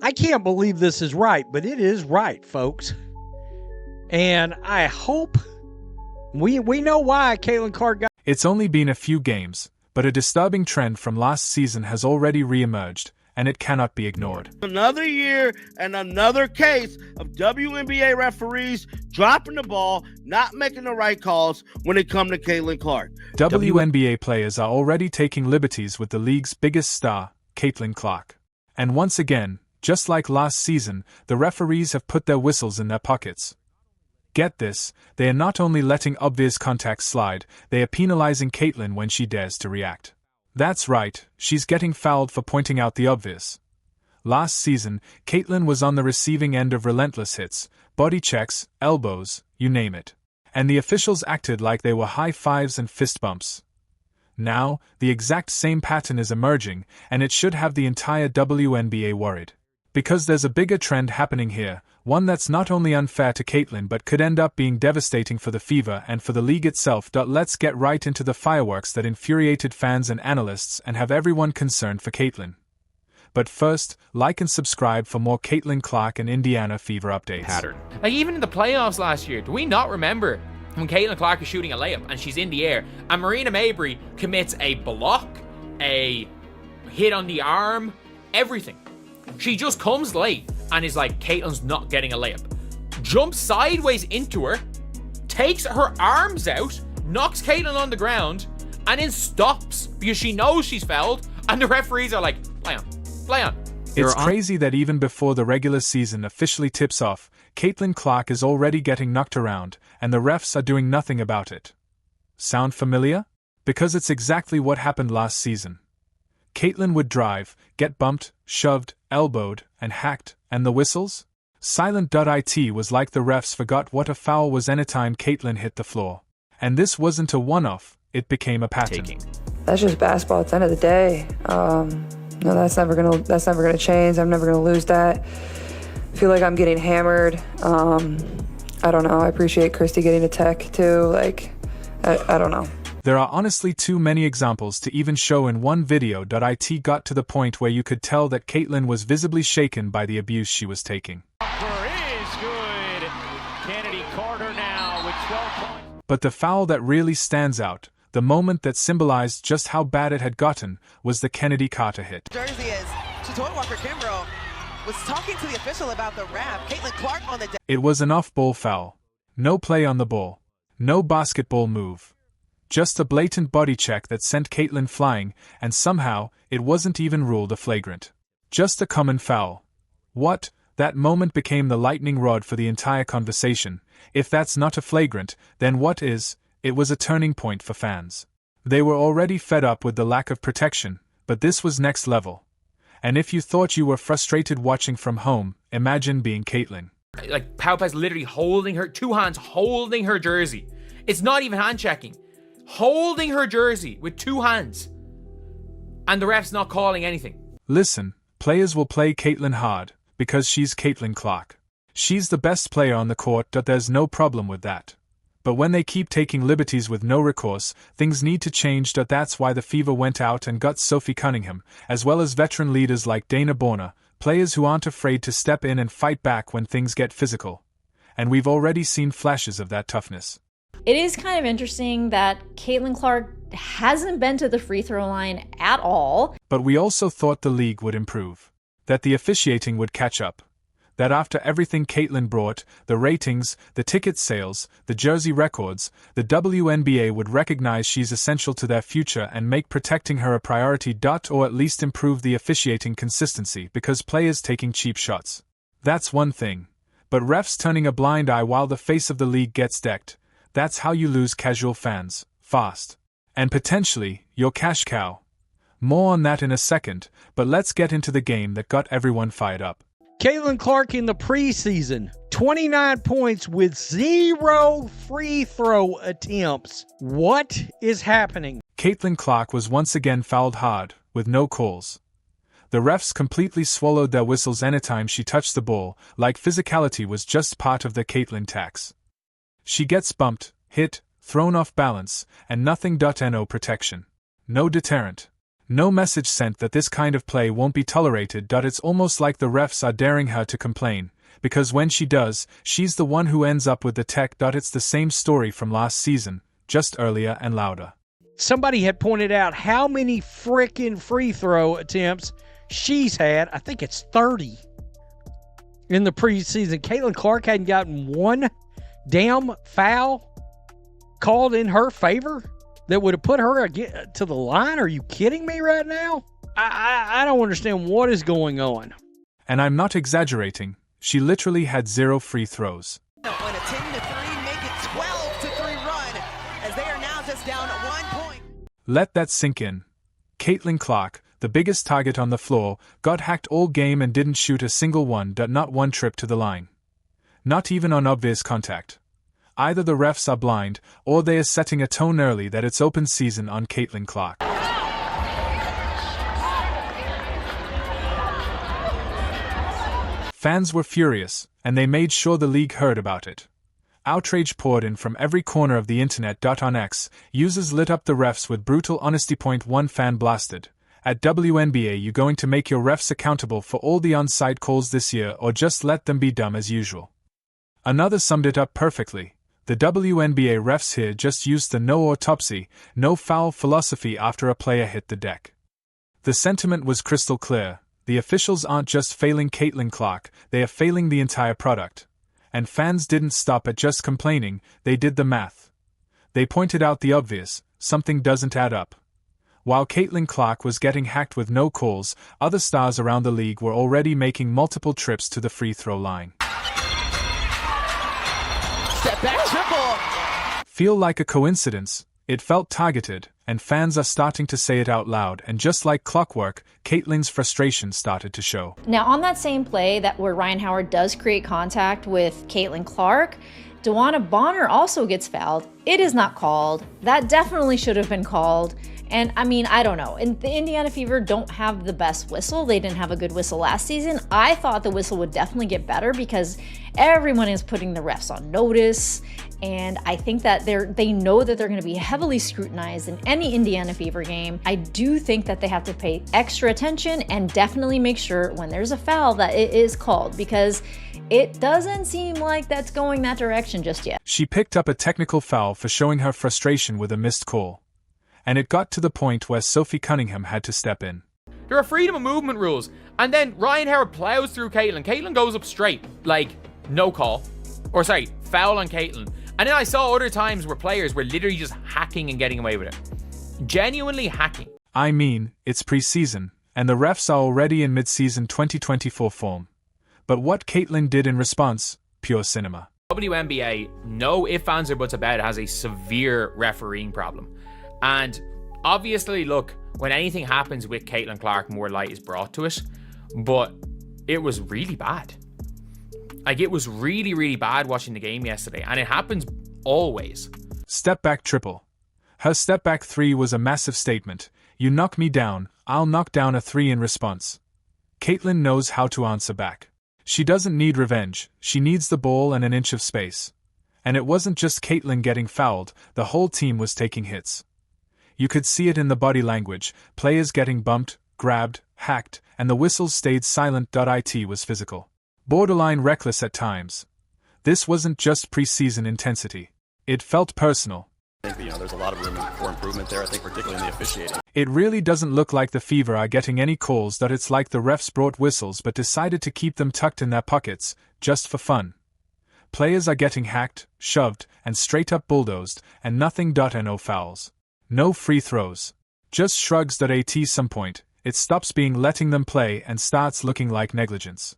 I can't believe this is right, but it is right, folks. And I hope we know why Caitlin Clark got. It's only been a few games, but a disturbing trend from last season has already re-emerged, and it cannot be ignored. Another year and another case of WNBA referees dropping the ball, not making the right calls when it comes to Caitlin Clark. WNBA players are already taking liberties with the league's biggest star, Caitlin Clark. And once again, just like last season, the referees have put their whistles in their pockets. Get this, they are not only letting obvious contacts slide, they are penalizing Caitlin when she dares to react. That's right, she's getting fouled for pointing out the obvious. Last season, Caitlin was on the receiving end of relentless hits, body checks, elbows, you name it. And the officials acted like they were high fives and fist bumps. Now, the exact same pattern is emerging, and it should have the entire WNBA worried. Because there's a bigger trend happening here, one that's not only unfair to Caitlin but could end up being devastating for the Fever and for the league itself. Let's get right into the fireworks that infuriated fans and analysts and have everyone concerned for Caitlin. But first, like and subscribe for more Caitlin Clark and Indiana Fever updates. Like even in the playoffs last year, do we not remember when Caitlin Clark is shooting a layup and she's in the air and Marina Mabrey commits a block, a hit on the arm, everything. She just comes late and is like, Caitlin's not getting a layup. Jumps sideways into her, takes her arms out, knocks Caitlin on the ground, and then stops because she knows she's fouled, and the referees are like, play on. It's crazy that even before the regular season officially tips off, Caitlin Clark is already getting knocked around, and the refs are doing nothing about it. Sound familiar? Because it's exactly what happened last season. Caitlin would drive, get bumped, shoved, elbowed, and hacked, and the whistles? Silent.it was like the refs forgot what a foul was anytime Caitlin hit the floor. And this wasn't a one-off, it became a pattern. That's just basketball at the end of the day. No, that's never gonna change. I'm never gonna lose that. I feel like I'm getting hammered. I don't know. I appreciate Christy getting a tech too. I don't know. There are honestly too many examples to even show in one video. It got to the point where you could tell that Caitlin was visibly shaken by the abuse she was taking. Is good. Kennedy Carter now with 12 points. But the foul that really stands out, the moment that symbolized just how bad it had gotten, was the Kennedy Carter hit. Jersey is Shatoy Walker-Kimbrough was talking to the official about the ref. Caitlin Clark on the It was an off-ball foul. No play on the ball. No basketball move. Just a blatant body check that sent Caitlin flying, and somehow, it wasn't even ruled a flagrant. Just a common foul. What? That moment became the lightning rod for the entire conversation. If that's not a flagrant, then what is? It was a turning point for fans. They were already fed up with the lack of protection, but this was next level. And if you thought you were frustrated watching from home, imagine being Caitlin. Like Paupa's literally holding her, two hands holding her jersey. It's not even hand checking. Holding her jersey with two hands. And the ref's not calling anything. Listen, players will play Caitlin hard, because she's Caitlin Clark. She's the best player on the court. There's no problem with that. But when they keep taking liberties with no recourse, things need to change. That's why the Fever went out and got Sophie Cunningham, as well as veteran leaders like Dana Borna, players who aren't afraid to step in and fight back when things get physical. And we've already seen flashes of that toughness. It is kind of interesting that Caitlin Clark hasn't been to the free throw line at all. But we also thought the league would improve. That the officiating would catch up. That after everything Caitlin brought, the ratings, the ticket sales, the jersey records, the WNBA would recognize she's essential to their future and make protecting her a priority. Or at least improve the officiating consistency because players taking cheap shots. That's one thing. But refs turning a blind eye while the face of the league gets decked, that's how you lose casual fans, fast. And potentially, your cash cow. More on that in a second, but let's get into the game that got everyone fired up. Caitlin Clark in the preseason, 29 points with 0 free throw attempts. What is happening? Caitlin Clark was once again fouled hard, with no calls. The refs completely swallowed their whistles anytime she touched the ball, like physicality was just part of the Caitlin tax. She gets bumped, hit, thrown off balance, and nothing. No protection. No deterrent. No message sent that this kind of play won't be tolerated. It's almost like the refs are daring her to complain, because when she does, she's the one who ends up with the tech. It's the same story from last season, just earlier and louder. Somebody had pointed out how many frickin' free throw attempts she's had. I think it's 30 in the preseason. Caitlin Clark hadn't gotten one damn foul called in her favor that would have put her to the line. Are you kidding me right now? I don't understand what is going on. And I'm not exaggerating. She literally had 0 free throws. On a 10-3, make it 12-3 run, as they are now just down 1 point. Let that sink in. Caitlin Clark, the biggest target on the floor, got hacked all game and didn't shoot a single one. Not one trip to the line. Not even on obvious contact. Either the refs are blind, or they are setting a tone early that it's open season on Caitlin Clark. Fans were furious, and they made sure the league heard about it. Outrage poured in from every corner of the internet. On X, users lit up the refs with brutal honesty. One fan blasted, "At WNBA, you going to make your refs accountable for all the onside calls this year, or just let them be dumb as usual?" Another summed it up perfectly. "The WNBA refs here just used the no autopsy, no foul philosophy after a player hit the deck." The sentiment was crystal clear. The officials aren't just failing Caitlin Clark, they are failing the entire product. And fans didn't stop at just complaining, they did the math. They pointed out the obvious: something doesn't add up. While Caitlin Clark was getting hacked with no calls, other stars around the league were already making multiple trips to the free throw line. Step back triple. Feel like a coincidence? It felt targeted, and fans are starting to say it out loud, and just like clockwork, Caitlin's frustration started to show. Now, on that same play where Ryan Howard does create contact with Caitlin Clark, DeWanna Bonner also gets fouled. It is not called. That definitely should have been called. And I mean, I don't know. And the Indiana Fever don't have the best whistle. They didn't have a good whistle last season. I thought the whistle would definitely get better because everyone is putting the refs on notice. And I think that they know that they're going to be heavily scrutinized in any Indiana Fever game. I do think that they have to pay extra attention and definitely make sure when there's a foul that it is called, because it doesn't seem like that's going that direction just yet. She picked up a technical foul for showing her frustration with a missed call. And it got to the point where Sophie Cunningham had to step in. There are freedom of movement rules. And then Ryan Howard plows through Caitlin. Caitlin goes up straight. Like, no call. Or sorry, foul on Caitlin. And then I saw other times where players were literally just hacking and getting away with it. Genuinely hacking. I mean, it's preseason, and the refs are already in mid-season 2024 form. But what Caitlin did in response, pure cinema. WNBA, no ifs, ands, or buts about it, has a severe refereeing problem. And obviously, look, when anything happens with Caitlin Clark, more light is brought to it. But it was really bad. Like, it was really, really bad watching the game yesterday. And it happens always. Step back triple. Her step back 3 was a massive statement. You knock me down, I'll knock down a 3 in response. Caitlin knows how to answer back. She doesn't need revenge, she needs the ball and an inch of space. And it wasn't just Caitlin getting fouled, the whole team was taking hits. You could see it in the body language, players getting bumped, grabbed, hacked, and the whistles stayed silent. It was physical. Borderline reckless at times. This wasn't just preseason intensity. It felt personal. I think, there's a lot of room for improvement there, I think, particularly in the officiating. It really doesn't look like the Fever are getting any calls. It's like the refs brought whistles but decided to keep them tucked in their pockets, just for fun. Players are getting hacked, shoved, and straight up bulldozed, and nothing. And no fouls. No free throws. Just shrugs. At some point, it stops being letting them play and starts looking like negligence.